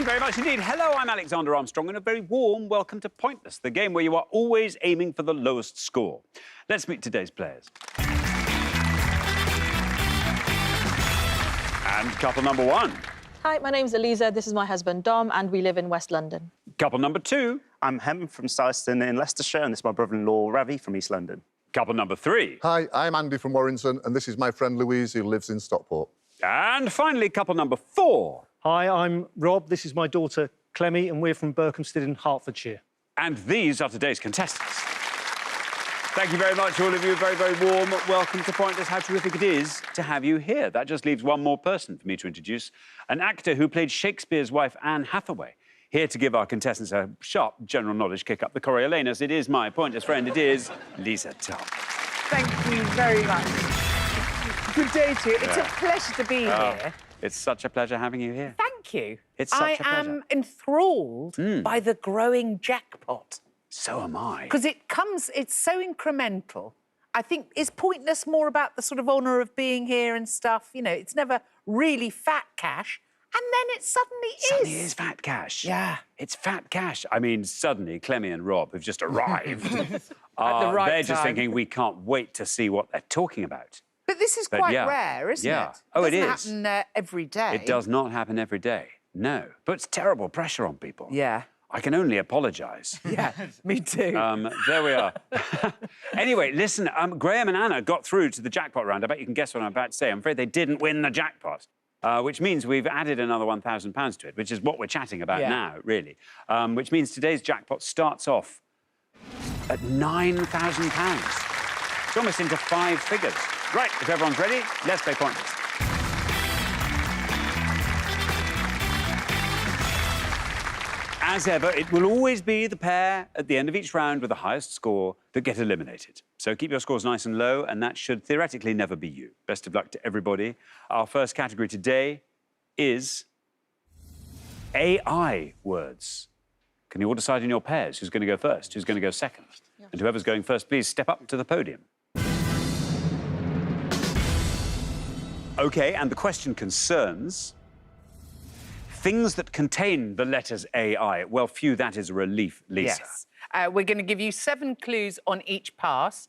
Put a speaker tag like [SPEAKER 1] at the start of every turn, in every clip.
[SPEAKER 1] you very much indeed. Hello, I'm Alexander Armstrong, and a very warm welcome to Pointless, the game where you are always aiming for the lowest score. Let's meet today's players. And couple number one.
[SPEAKER 2] Hi, my name's Eliza, this is my husband Dom, and we live in West London.
[SPEAKER 1] Couple number two.
[SPEAKER 3] I'm Hem from Southston in Leicestershire, and this is my brother-in-law, Ravi, from East London.
[SPEAKER 1] Couple number three.
[SPEAKER 4] Hi, I'm Andy from Warrington, and this is my friend Louise, who lives in Stockport.
[SPEAKER 1] And finally, couple number four.
[SPEAKER 5] Hi, I'm Rob. This is my daughter, Clemmy, and we're from Berkhamsted in Hertfordshire.
[SPEAKER 1] And these are today's contestants. Thank you very much, all of you. Very, very warm welcome to Pointless. How terrific it is to have you here. That just leaves one more person for me to introduce, an actor who played Shakespeare's wife, Anne Hathaway. Here to give our contestants a sharp general knowledge kick up the Coriolanus, it is my Pointless friend, it is Lisa Tom.
[SPEAKER 6] Thank you very much. Good day to you. It's a pleasure to be here.
[SPEAKER 1] It's such a pleasure having you here.
[SPEAKER 6] Thank you.
[SPEAKER 1] It's such a pleasure.
[SPEAKER 6] I am enthralled by the growing jackpot.
[SPEAKER 1] So am I.
[SPEAKER 6] Because it's so incremental. I think, is Pointless more about the sort of honour of being here and stuff? You know, it's never really fat cash. And then it suddenly
[SPEAKER 1] is fat cash.
[SPEAKER 6] Yeah.
[SPEAKER 1] It's fat cash. I mean, suddenly, Clemmy and Rob have just arrived.
[SPEAKER 6] right
[SPEAKER 1] just
[SPEAKER 6] time.
[SPEAKER 1] thinking, we can't wait to see what they're talking about.
[SPEAKER 6] But this is quite rare, isn't it?
[SPEAKER 1] Oh, it
[SPEAKER 6] doesn't happen every day.
[SPEAKER 1] It does not happen every day, no. But it's terrible pressure on people.
[SPEAKER 6] Yeah.
[SPEAKER 1] I can only apologise.
[SPEAKER 6] Yeah, me too.
[SPEAKER 1] There we are. Anyway, listen, Graham and Anna got through to the jackpot round. I bet you can guess what I'm about to say. I'm afraid they didn't win the jackpot. Which means we've added another £1,000 to it, which is what we're chatting about now, really. Which means today's jackpot starts off at £9,000. It's almost into 5 figures. Right, if everyone's ready, let's play Pointless. As ever, it will always be the pair at the end of each round with the highest score that get eliminated. So keep your scores nice and low, and that should theoretically never be you. Best of luck to everybody. Our first category today is AI words. Can you all decide in your pairs who's going to go first, who's going to go second? Yeah. And whoever's going first, please step up to the podium. OK, and the question concerns things that contain the letters AI. Well, phew, that is a relief, Lisa.
[SPEAKER 6] Yes. We're going to give you 7 clues on each pass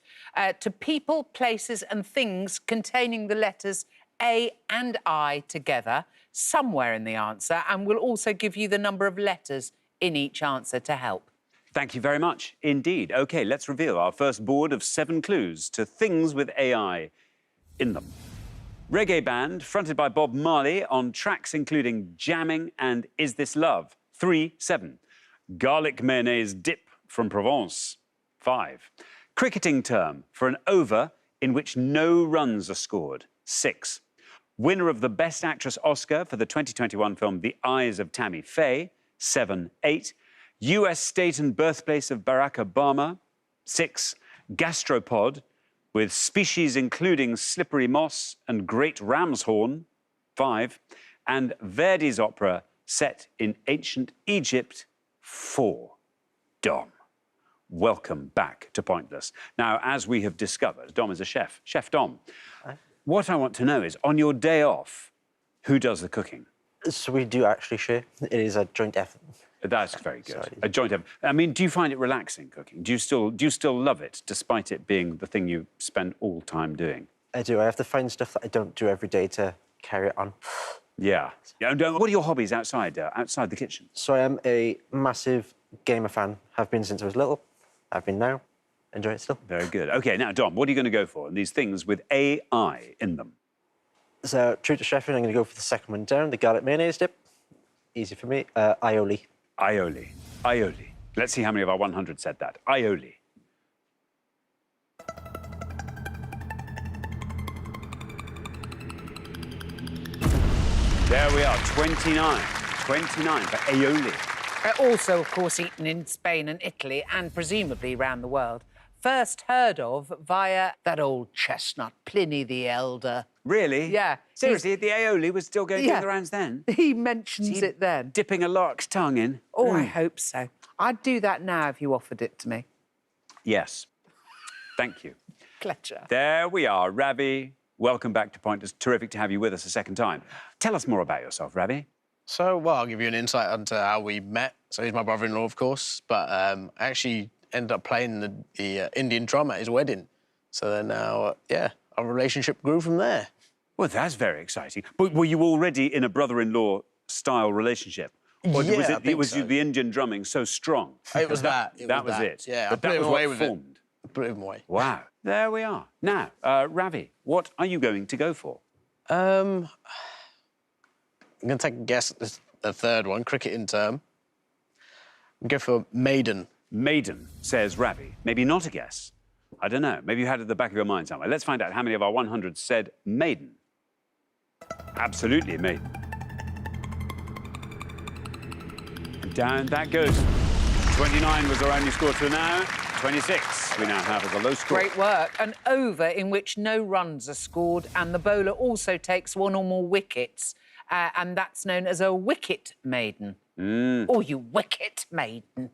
[SPEAKER 6] to people, places and things containing the letters A and I together, somewhere in the answer, and we'll also give you the number of letters in each answer to help.
[SPEAKER 1] Thank you very much indeed. OK, let's reveal our first board of 7 clues to things with AI in them. Reggae band fronted by Bob Marley on tracks including Jamming and Is This Love? 3-7. Garlic mayonnaise dip from Provence. 5. Cricketing term for an over in which no runs are scored. 6. Winner of the Best Actress Oscar for the 2021 film The Eyes of Tammy Faye. 7. 8. US state and birthplace of Barack Obama. 6. Gastropod with species including slippery moss and great ram's horn. 5. And Verdi's opera set in ancient Egypt. 4. Dom, welcome back to Pointless. Now, as we have discovered, Dom is a chef. Chef Dom, what I want to know is, on your day off, who does the cooking?
[SPEAKER 7] So we do actually share. It is a joint effort.
[SPEAKER 1] That's very good.
[SPEAKER 7] Sorry.
[SPEAKER 1] A joint effort. I mean, do you find it relaxing cooking? Do you still love it, despite it being the thing you spend all time doing?
[SPEAKER 7] I do. I have to find stuff that I don't do every day to carry it on.
[SPEAKER 1] Yeah. And what are your hobbies outside the kitchen?
[SPEAKER 7] So I am a massive gamer fan. Have been since I was little. I've been now. Enjoy it still.
[SPEAKER 1] Very good. OK, now, Dom, what are you going to go for in these things with AI in them?
[SPEAKER 7] So, true to chefing, I'm going to go for the second one down, the garlic mayonnaise dip. Easy for me. Aioli.
[SPEAKER 1] Aioli. Aioli. Let's see how many of our 100 said that. Aioli. There we are, 29. 29 for aioli.
[SPEAKER 6] Also, of course, eaten in Spain and Italy and presumably around the world. First heard of via that old chestnut, Pliny the Elder.
[SPEAKER 1] Really?
[SPEAKER 6] Yeah.
[SPEAKER 1] Seriously, the aioli was still going down the rounds then?
[SPEAKER 6] He mentions it then.
[SPEAKER 1] Dipping a lark's tongue in?
[SPEAKER 6] Oh, I hope so. I'd do that now if you offered it to me.
[SPEAKER 1] Yes. Thank you.
[SPEAKER 6] Pleasure.
[SPEAKER 1] There we are, Ravi. Welcome back to Pointless. Terrific to have you with us a second time. Tell us more about yourself, Ravi.
[SPEAKER 8] So, well, I'll give you an insight into how we met. So he's my brother-in-law, of course, but I actually ended up playing the Indian drum at his wedding. So then now, yeah, our relationship grew from there.
[SPEAKER 1] Well, that's very exciting. But were you already in a brother-in-law style relationship? Or
[SPEAKER 8] Yeah,
[SPEAKER 1] was
[SPEAKER 8] I
[SPEAKER 1] it
[SPEAKER 8] think
[SPEAKER 1] was
[SPEAKER 8] so.
[SPEAKER 1] the Indian drumming so strong?
[SPEAKER 8] It was that.
[SPEAKER 1] That was it.
[SPEAKER 8] Yeah,
[SPEAKER 1] But
[SPEAKER 8] I put
[SPEAKER 1] that
[SPEAKER 8] him
[SPEAKER 1] was
[SPEAKER 8] away
[SPEAKER 1] what
[SPEAKER 8] with
[SPEAKER 1] formed.
[SPEAKER 8] it. I put him away.
[SPEAKER 1] Wow. There we are. Now, Ravi, what are you going to go for?
[SPEAKER 8] I'm going to take a guess at the third one, cricket in term. Go for maiden.
[SPEAKER 1] Maiden, says Ravi. Maybe not a guess. I don't know. Maybe you had it at the back of your mind somewhere. Let's find out how many of our 100 said maiden. Absolutely maiden. And down that goes. 29 was our only score to now. 26 we now have as a low score.
[SPEAKER 6] Great work. An over in which no runs are scored and the bowler also takes one or more wickets. And that's known as a wicket maiden. Oh, you wicket maiden.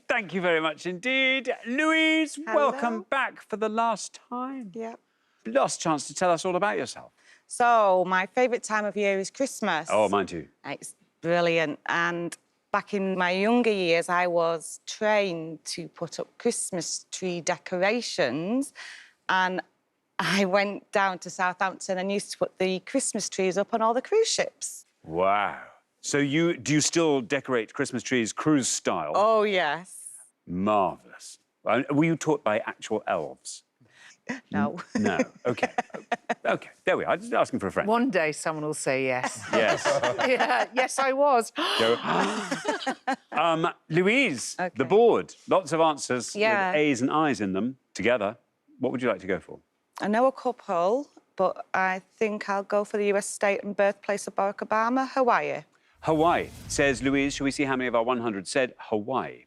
[SPEAKER 1] Thank you very much indeed. Louise, welcome back for the last time.
[SPEAKER 9] Yep.
[SPEAKER 1] Last chance to tell us all about yourself.
[SPEAKER 9] So, my favourite time of year is Christmas.
[SPEAKER 1] Oh, mine too.
[SPEAKER 9] It's brilliant. And back in my younger years, I was trained to put up Christmas tree decorations. And I went down to Southampton and used to put the Christmas trees up on all the cruise ships.
[SPEAKER 1] Wow. So do you still decorate Christmas trees cruise style?
[SPEAKER 9] Oh, yes.
[SPEAKER 1] Marvellous. Were you taught by actual elves?
[SPEAKER 9] No.
[SPEAKER 1] No. OK. OK, there we are. Just asking for a friend.
[SPEAKER 6] One day someone will say yes.
[SPEAKER 1] Yes.
[SPEAKER 6] Yeah, yes, I was.
[SPEAKER 1] Louise,
[SPEAKER 9] Okay.
[SPEAKER 1] the board. Lots of answers
[SPEAKER 9] Yeah.
[SPEAKER 1] with A's and I's in them together. What would you like to go for?
[SPEAKER 9] I know a couple, but I think I'll go for the US state and birthplace of Barack Obama, Hawaii.
[SPEAKER 1] Hawaii, says Louise. Shall we see how many of our 100 said Hawaii?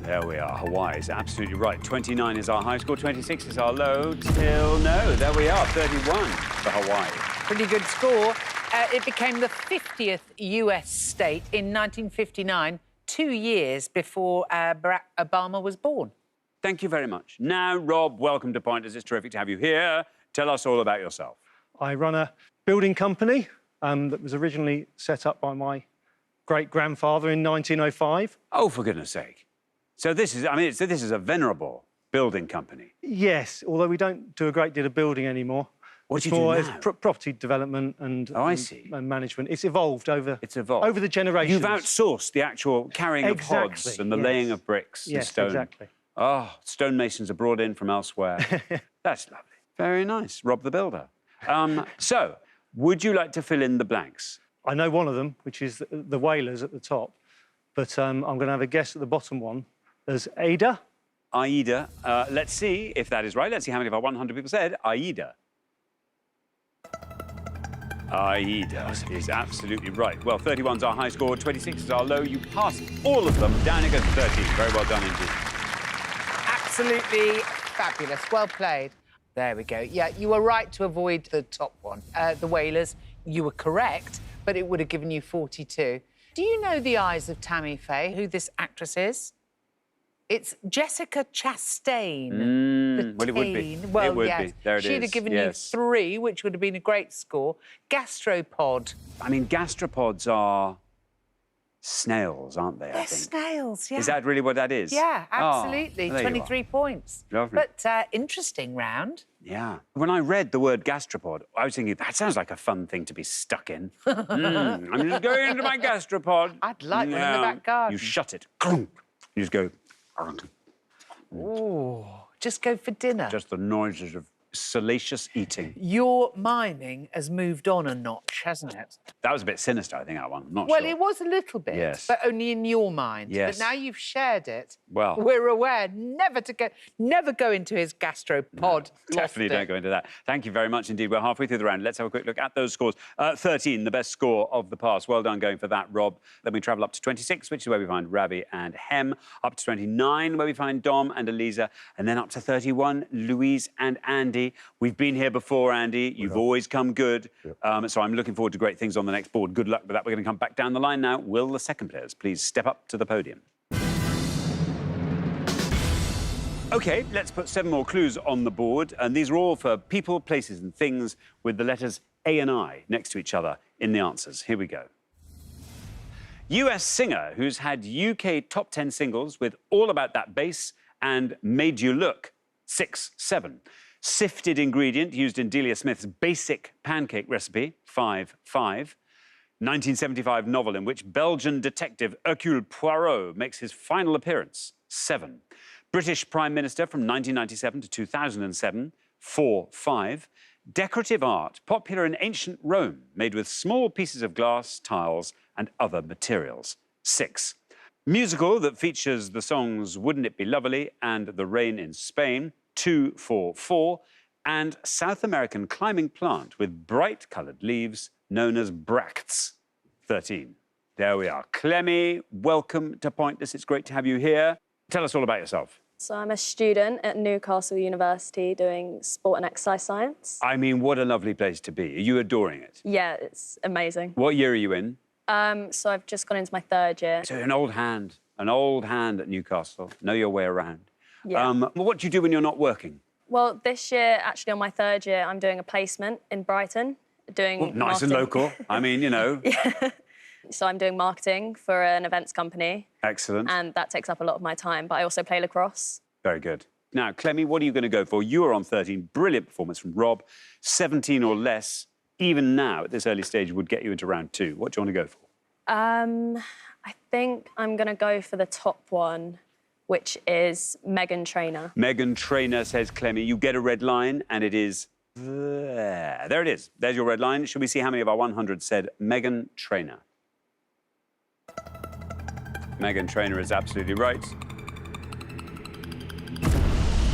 [SPEAKER 1] There we are. Hawaii is absolutely right. 29 is our high score, 26 is our low, till no. There we are, 31 for Hawaii.
[SPEAKER 6] Pretty good score. It became the 50th US state in 1959, 2 years before Barack Obama was born.
[SPEAKER 1] Thank you very much. Now, Rob, welcome to Pointers. It's terrific to have you here. Tell us all about yourself.
[SPEAKER 5] I run a building company that was originally set up by my great-grandfather in 1905.
[SPEAKER 1] Oh, for goodness sake. So this is, this is a venerable building company.
[SPEAKER 5] Yes, although we don't do a great deal of building anymore.
[SPEAKER 1] What
[SPEAKER 5] It's
[SPEAKER 1] do you do
[SPEAKER 5] more
[SPEAKER 1] now?
[SPEAKER 5] property development and,
[SPEAKER 1] Oh, I see.
[SPEAKER 5] and management. It's evolved over
[SPEAKER 1] It's evolved.
[SPEAKER 5] over the generations.
[SPEAKER 1] You've outsourced the actual carrying of hods
[SPEAKER 5] Exactly,
[SPEAKER 1] and the
[SPEAKER 5] yes.
[SPEAKER 1] laying of bricks and
[SPEAKER 5] Yes,
[SPEAKER 1] stone.
[SPEAKER 5] exactly.
[SPEAKER 1] Oh, stonemasons are brought in from elsewhere. That's lovely. Very nice. Rob the Builder. So, would you like to fill in the blanks?
[SPEAKER 5] I know one of them, which is the whalers at the top, but I'm going to have a guess at the bottom one. There's Ada.
[SPEAKER 1] Aida. Let's see if that is right. Let's see how many of our 100 people said Aida. Aida is absolutely right. Well, 31's our high score, 26 is our low. You passed all of them. Down it goes to 13. Very well done indeed.
[SPEAKER 6] Absolutely fabulous. Well played. There we go. Yeah, you were right to avoid the top one. The Whalers, you were correct, but it would have given you 42. Do you know The Eyes of Tammy Faye, who this actress is? It's Jessica Chastain.
[SPEAKER 1] Well, it would be.
[SPEAKER 6] teen. Well,
[SPEAKER 1] It would
[SPEAKER 6] yes.
[SPEAKER 1] be. There it
[SPEAKER 6] She'd
[SPEAKER 1] is.
[SPEAKER 6] have given
[SPEAKER 1] Yes.
[SPEAKER 6] you 3, which would have been a great score. Gastropod.
[SPEAKER 1] I mean, gastropods are snails, aren't they, I
[SPEAKER 6] They're
[SPEAKER 1] think?
[SPEAKER 6] snails, yeah.
[SPEAKER 1] Is that really what that is?
[SPEAKER 6] Yeah,
[SPEAKER 1] Oh,
[SPEAKER 6] absolutely.
[SPEAKER 1] there you are.
[SPEAKER 6] 23 points.
[SPEAKER 1] Lovely.
[SPEAKER 6] But interesting round.
[SPEAKER 1] Yeah. When I read the word gastropod, I was thinking, that sounds like a fun thing to be stuck in. I'm just going into my gastropod.
[SPEAKER 6] I'd like one in the back garden.
[SPEAKER 1] You shut it. You just go...
[SPEAKER 6] Ooh, just go for dinner.
[SPEAKER 1] Just the noises of salacious eating.
[SPEAKER 6] Your miming has moved on a notch, hasn't it?
[SPEAKER 1] That was a bit sinister, I think, that one. I'm not
[SPEAKER 6] Well,
[SPEAKER 1] sure.
[SPEAKER 6] it was a little bit,
[SPEAKER 1] Yes.
[SPEAKER 6] but only in your mind.
[SPEAKER 1] Yes.
[SPEAKER 6] But now you've shared it.
[SPEAKER 1] Well.
[SPEAKER 6] We're aware never go into his gastropod.
[SPEAKER 1] Definitely don't go into that. Thank you very much indeed. We're halfway through the round. Let's have a quick look at those scores. 13, the best score of the past. Well done going for that, Rob. Then we travel up to 26, which is where we find Ravi and Hem. Up to 29, where we find Dom and Eliza. And then up to 31, Louise and Andy. We've been here before, Andy. You've always come good. So I'm looking forward to great things on the next board. Good luck with that. We're going to come back down the line now. Will the second players please step up to the podium? OK, let's put 7 more clues on the board. And these are all for people, places and things with the letters A and I next to each other in the answers. Here we go. US singer who's had UK top 10 singles with All About That Bass and Made You Look, 6, 7. Sifted ingredient used in Delia Smith's basic pancake recipe, 5, 5. 1975 novel in which Belgian detective Hercule Poirot makes his final appearance, 7. British Prime Minister from 1997 to 2007, 4, 5. Decorative art, popular in ancient Rome, made with small pieces of glass, tiles, and other materials, 6. Musical that features the songs Wouldn't It Be Lovely and The Rain in Spain, 2, 4, 4. And South American climbing plant with bright-coloured leaves known as bracts, 13. There we are. Clemmy, welcome to Pointless. It's great to have you here. Tell us all about yourself.
[SPEAKER 10] So I'm a student at Newcastle University doing sport and exercise science.
[SPEAKER 1] I mean, what a lovely place to be. Are you adoring it?
[SPEAKER 10] Yeah, it's amazing.
[SPEAKER 1] What year are you in?
[SPEAKER 10] So I've just gone into my 3rd year.
[SPEAKER 1] So an old hand at Newcastle. Know your way around.
[SPEAKER 10] Yeah.
[SPEAKER 1] What do you do when you're not working?
[SPEAKER 10] Well, this year, actually on my 3rd year, I'm doing a placement in Brighton, doing
[SPEAKER 1] Well, nice and
[SPEAKER 10] marketing.
[SPEAKER 1] local. I mean, you know.
[SPEAKER 10] Yeah. So I'm doing marketing for an events company.
[SPEAKER 1] Excellent.
[SPEAKER 10] And that takes up a lot of my time, but I also play lacrosse.
[SPEAKER 1] Very good. Now, Clemmy, what are you going to go for? You are on 13. Brilliant performance from Rob. 17 or less, even now at this early stage, would get you into round 2. What do you want to go for?
[SPEAKER 10] I think I'm going to go for the top one, which is Meghan Trainor.
[SPEAKER 1] Meghan Trainor, says Clemmy. You get a red line, and it is there. There it is. There's your red line. Should we see how many of our 100 said Meghan Trainor? Meghan Trainor is absolutely right.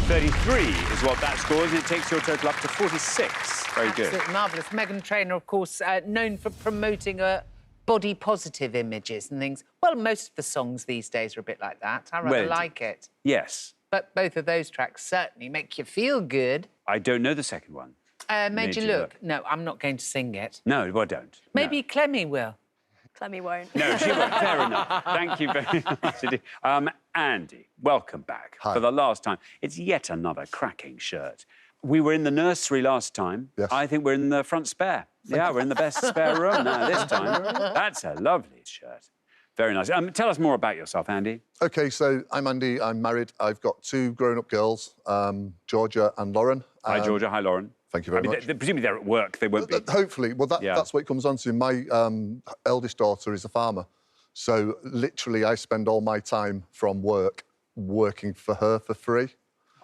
[SPEAKER 1] 33 is what that scores, and it takes your total up to 46. Very good.
[SPEAKER 6] Absolutely marvellous. Meghan Trainor, of course, known for promoting body-positive images and things. Well, most of the songs these days are a bit like that. I rather like it.
[SPEAKER 1] Yes.
[SPEAKER 6] But both of those tracks certainly make you feel good.
[SPEAKER 1] I don't know the second one.
[SPEAKER 6] Made You Look. No, I'm not going to sing it.
[SPEAKER 1] No, well, don't.
[SPEAKER 6] Maybe Clemmy will.
[SPEAKER 10] Clemmy won't.
[SPEAKER 1] No, she won't. Fair enough. Thank you very much indeed. Andy, welcome back.
[SPEAKER 4] Hi.
[SPEAKER 1] For the last time. It's yet another cracking shirt. We were in the nursery last time.
[SPEAKER 4] Yes.
[SPEAKER 1] I think we're in the front spare. Yeah, we're in the best spare room now this time. That's a lovely shirt. Very nice. Tell us more about yourself, Andy.
[SPEAKER 4] OK, so I'm Andy. I'm married. I've got 2 grown-up girls, Georgia and Lauren.
[SPEAKER 1] Hi, Georgia. Hi, Lauren.
[SPEAKER 4] Thank you very much.
[SPEAKER 1] Presumably they're at work. They won't be.
[SPEAKER 4] Hopefully. Well, that's what it comes on to. My eldest daughter is a farmer. So literally I spend all my time from work working for her for free.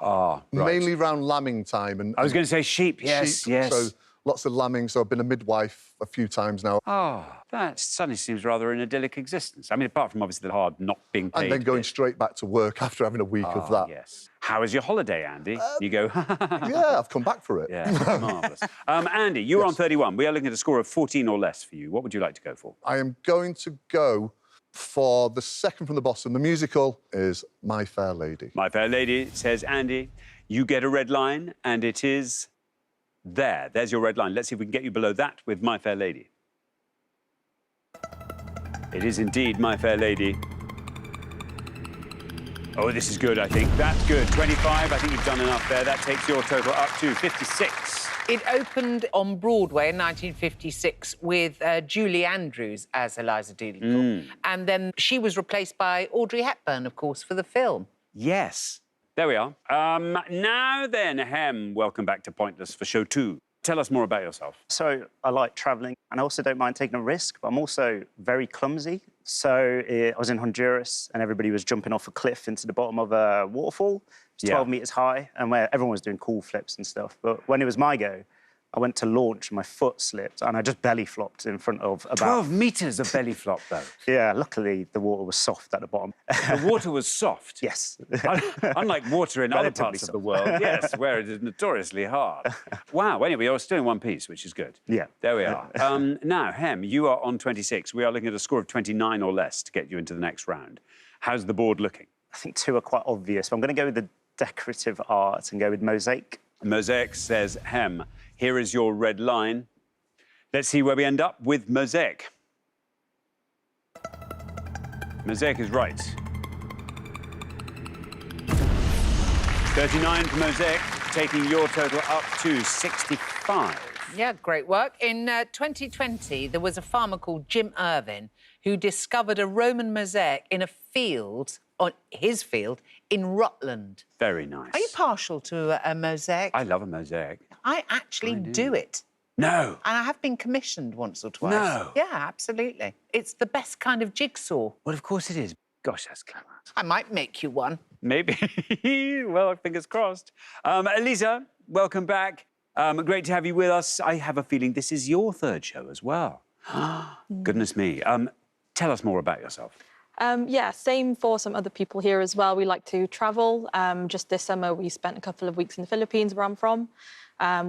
[SPEAKER 1] Ah, right.
[SPEAKER 4] Mainly around lambing time. And
[SPEAKER 1] I was going to say sheep. Yes,
[SPEAKER 4] sheep.
[SPEAKER 1] yes.
[SPEAKER 4] So lots of lambing. So I've been a midwife a few times now.
[SPEAKER 1] Oh, that suddenly seems rather an idyllic existence. I mean, apart from obviously the hard not being paid.
[SPEAKER 4] And then going
[SPEAKER 1] bit.
[SPEAKER 4] straight back to work after having a week of that.
[SPEAKER 1] Yes. How was your holiday, Andy? You go,
[SPEAKER 4] Yeah, I've come back for it.
[SPEAKER 1] Yeah, marvellous. Andy, you're on 31. We are looking at a score of 14 or less for you. What would you like to go for?
[SPEAKER 4] I am going to go for the second from the bottom. The musical is My Fair Lady.
[SPEAKER 1] My Fair Lady, says Andy. You get a red line, and it is there. There's your red line. Let's see if we can get you below that with My Fair Lady. It is indeed My Fair Lady. Oh, this is good, I think. That's good. 25, I think you've done enough there. That takes your total up to 56.
[SPEAKER 6] It opened on Broadway in 1956 with Julie Andrews as Eliza Doolittle. And then she was replaced by Audrey Hepburn, of course, for the film.
[SPEAKER 1] Yes. There we are. Now then, welcome back to Pointless for show 2. Tell us more about yourself.
[SPEAKER 3] So I like travelling, and I also don't mind taking a risk, but I'm also very clumsy. So I was in Honduras, and everybody was jumping off a cliff into the bottom of a waterfall. It was 12 metres high, and where everyone was doing cool flips and stuff. But when it was my go, I went to launch, and my foot slipped, and I just belly flopped in front of about...
[SPEAKER 1] 12 metres of belly flop, though.
[SPEAKER 3] Yeah, luckily the water was soft at the bottom.
[SPEAKER 1] The water was soft?
[SPEAKER 3] Yes.
[SPEAKER 1] Unlike water in other
[SPEAKER 3] Relatively
[SPEAKER 1] parts of
[SPEAKER 3] soft.
[SPEAKER 1] the world, yes, where it is notoriously hard. Wow, anyway, you're still in one piece, which is good.
[SPEAKER 3] Yeah.
[SPEAKER 1] There we are. Now, Hem, you are on 26. We are looking at a score of 29 or less to get you into the next round. How's the board looking?
[SPEAKER 3] I think 2 are quite obvious, but I'm going to go with the decorative art and go with mosaic.
[SPEAKER 1] Mosaic, says Hem. Here is your red line. Let's see where we end up with Mosaic. Mosaic is right. 39 for Mosaic, taking your total up to 65.
[SPEAKER 6] Yeah, great work. In 2020, there was a farmer called Jim Irvin who discovered a Roman mosaic in a field, on his field, in Rutland.
[SPEAKER 1] Very nice.
[SPEAKER 6] Are you partial to a mosaic?
[SPEAKER 1] I love a mosaic.
[SPEAKER 6] I actually do it.
[SPEAKER 1] No.
[SPEAKER 6] And I have been commissioned once or twice.
[SPEAKER 1] No.
[SPEAKER 6] Yeah, absolutely. It's the best kind of jigsaw.
[SPEAKER 1] Well, of course it is. Gosh, that's clever.
[SPEAKER 6] I might make you one.
[SPEAKER 1] Maybe. Well, fingers crossed. Elisa, welcome back. Great to have you with us. I have a feeling this is your third show as well. Goodness me. Tell us more about yourself.
[SPEAKER 2] Yeah, same for some other people here as well. We like to travel. Just this summer, we spent a couple of weeks in the Philippines, where I'm from.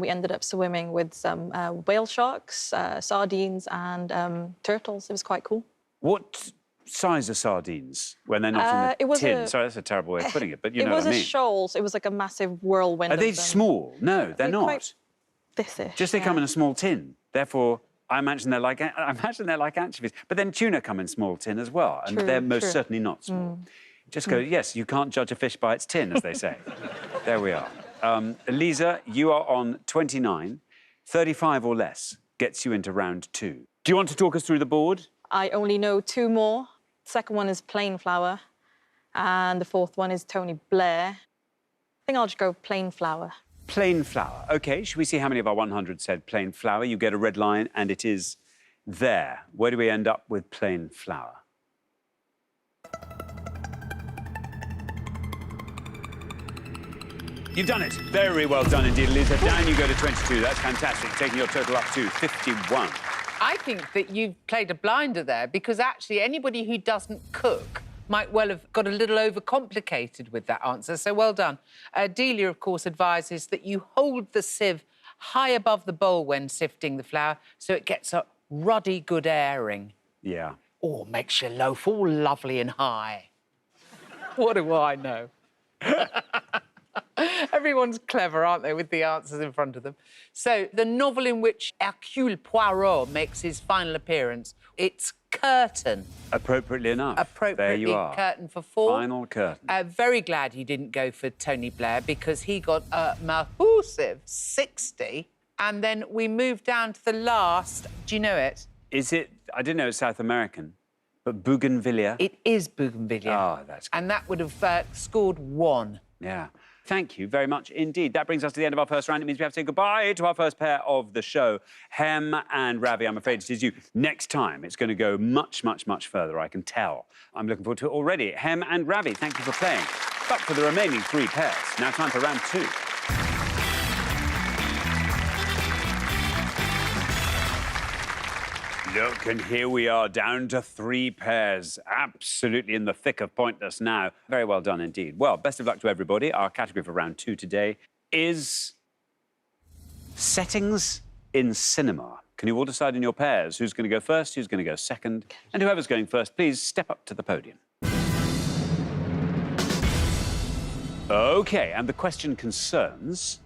[SPEAKER 2] We ended up swimming with some whale sharks, sardines and turtles. It was quite cool.
[SPEAKER 1] What size are sardines when they're not in the tin? Sorry, that's a terrible way of putting it, but you know what I mean.
[SPEAKER 2] It was a shoal, so it was like a massive whirlwind.
[SPEAKER 1] Are they small? No, they're not.
[SPEAKER 2] Quite this-ish.
[SPEAKER 1] Just they come in a small tin. Therefore, I imagine they're like anchovies. But then tuna come in small tin as well, and they're most certainly not small. Just go, yes, you can't judge a fish by its tin, as they say. There we are. Elisa, you are on 29. 35 or less gets you into round 2. Do you want to talk us through the board?
[SPEAKER 2] I only know 2 more. The second one is plain flour, and the fourth one is Tony Blair. I think I'll just go plain flour.
[SPEAKER 1] Plain flour. OK, should we see how many of our 100 said plain flour? You get a red line, and it is there. Where do we end up with plain flour? You've done it. Very well done indeed, Elisa. Down you go to 22. That's fantastic, taking your total up to 51.
[SPEAKER 6] I think that you've played a blinder there, because actually anybody who doesn't cook might well have got a little overcomplicated with that answer, so well done. Delia, of course, advises that you hold the sieve high above the bowl when sifting the flour so it gets a ruddy good airing.
[SPEAKER 1] Yeah.
[SPEAKER 6] Or makes your loaf all lovely and high. What do I know? Everyone's clever, aren't they, with the answers in front of them? So, the novel in which Hercule Poirot makes his final appearance, it's Curtain.
[SPEAKER 1] Appropriately enough.
[SPEAKER 6] Appropriately,
[SPEAKER 1] there you are.
[SPEAKER 6] Curtain for 4.
[SPEAKER 1] Final curtain.
[SPEAKER 6] Very glad you didn't go for Tony Blair, because he got a massive 60. And then we moved down to the last. Do you know it?
[SPEAKER 1] Is it... I didn't know it was South American, but Bougainvillea?
[SPEAKER 6] It is Bougainvillea.
[SPEAKER 1] Oh, that's good.
[SPEAKER 6] And that would have scored 1.
[SPEAKER 1] Yeah. Thank you very much indeed. That brings us to the end of our first round. It means we have to say goodbye to our first pair of the show. Hem and Ravi, I'm afraid it is you. Next time, it's going to go much, much, much further, I can tell. I'm looking forward to it already. Hem and Ravi, thank you for playing. But for the remaining 3 pairs, now time for round 2. Look, and here we are, down to 3 pairs. Absolutely in the thick of pointless now. Very well done indeed. Well, best of luck to everybody. Our category for round 2 today is settings in cinema. Can you all decide in your pairs who's going to go first, who's going to go second? And whoever's going first, please step up to the podium. OK, and the question concerns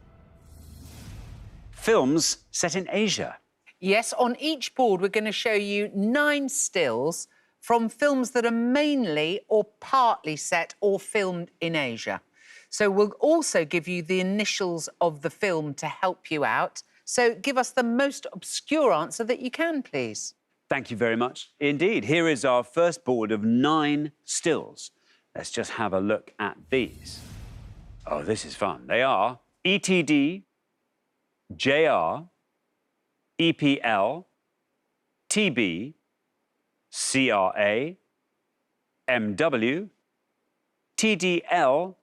[SPEAKER 1] films set in Asia.
[SPEAKER 6] Yes, on each board, we're going to show you 9 stills from films that are mainly or partly set or filmed in Asia. So we'll also give you the initials of the film to help you out. So give us the most obscure answer that you can, please.
[SPEAKER 1] Thank you very much indeed. Here is our first board of 9 stills. Let's just have a look at these. Oh, this is fun. They are ETD, JR, EPL, TB, CRA, MW, TDL,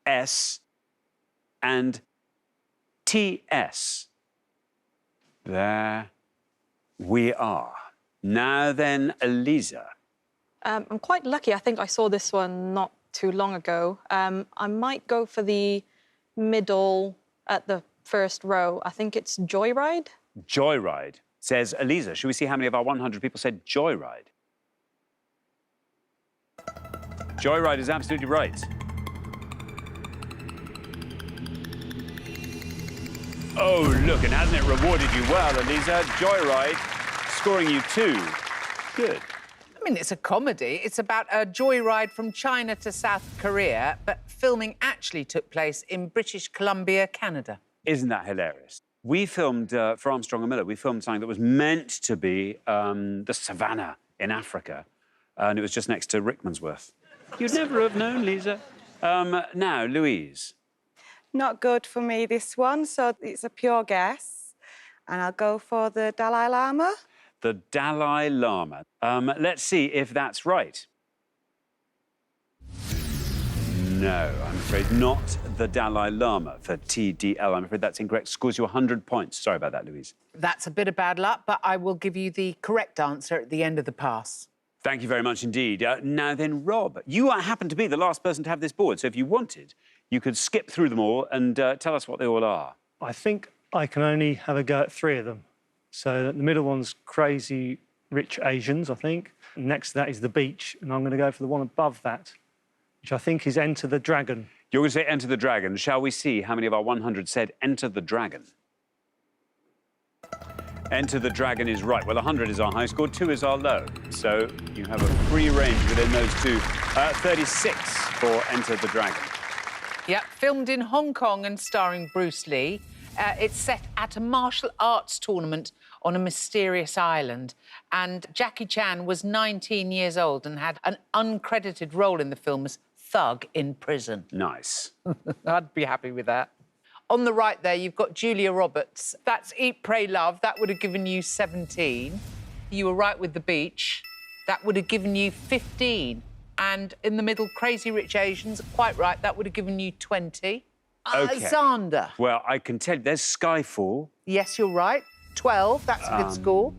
[SPEAKER 1] S, and TS. There we are. Now then, Elisa.
[SPEAKER 2] I'm quite lucky. I think I saw this one not too long ago. I might go for the middle at the first row. I think it's Joyride.
[SPEAKER 1] Joyride, says Elisa. Should we see how many of our 100 people said Joyride? Joyride is absolutely right. Oh, look, and hasn't it rewarded you well, Elisa? Joyride, scoring you 2. Good.
[SPEAKER 6] I mean, it's a comedy. It's about a joyride from China to South Korea, but filming actually took place in British Columbia, Canada.
[SPEAKER 1] Isn't that hilarious? We filmed, for Armstrong and Miller, we filmed something that was meant to be the savannah in Africa, and it was just next to Rickmansworth. You'd never have known, Lisa. Now, Louise.
[SPEAKER 9] Not good for me, this one, so it's a pure guess. And I'll go for the Dalai Lama.
[SPEAKER 1] The Dalai Lama. Let's see if that's right. No, I'm afraid not the Dalai Lama for TDL. I'm afraid that's incorrect. Scores you 100 points. Sorry about that, Louise.
[SPEAKER 6] That's a bit of bad luck, but I will give you the correct answer at the end of the pass.
[SPEAKER 1] Thank you very much indeed. Now then, Rob, you happen to be the last person to have this board, so if you wanted, you could skip through them all and tell us what they all are.
[SPEAKER 5] I think I can only have a go at 3 of them. So the middle one's Crazy Rich Asians, I think. Next to that is The Beach, and I'm going to go for the one above that, which I think is Enter the Dragon.
[SPEAKER 1] You're going to say Enter the Dragon. Shall we see how many of our 100 said Enter the Dragon? Enter the Dragon is right. Well, 100 is our high score, 2 is our low. So you have a free range within those two. 36 for Enter the Dragon.
[SPEAKER 6] Yep, filmed in Hong Kong and starring Bruce Lee. It's set at a martial arts tournament on a mysterious island. And Jackie Chan was 19 years old and had an uncredited role in the film as thug in prison.
[SPEAKER 1] Nice.
[SPEAKER 6] I'd be happy with that. On the right there, you've got Julia Roberts. That's Eat, Pray, Love. That would have given you 17. You were right with The Beach. That would have given you 15. And in the middle, Crazy Rich Asians, quite right. That would have given you 20.
[SPEAKER 1] OK.
[SPEAKER 6] Xander.
[SPEAKER 1] Well, I can tell you, there's Skyfall.
[SPEAKER 6] Yes, you're right. 12. That's a good score.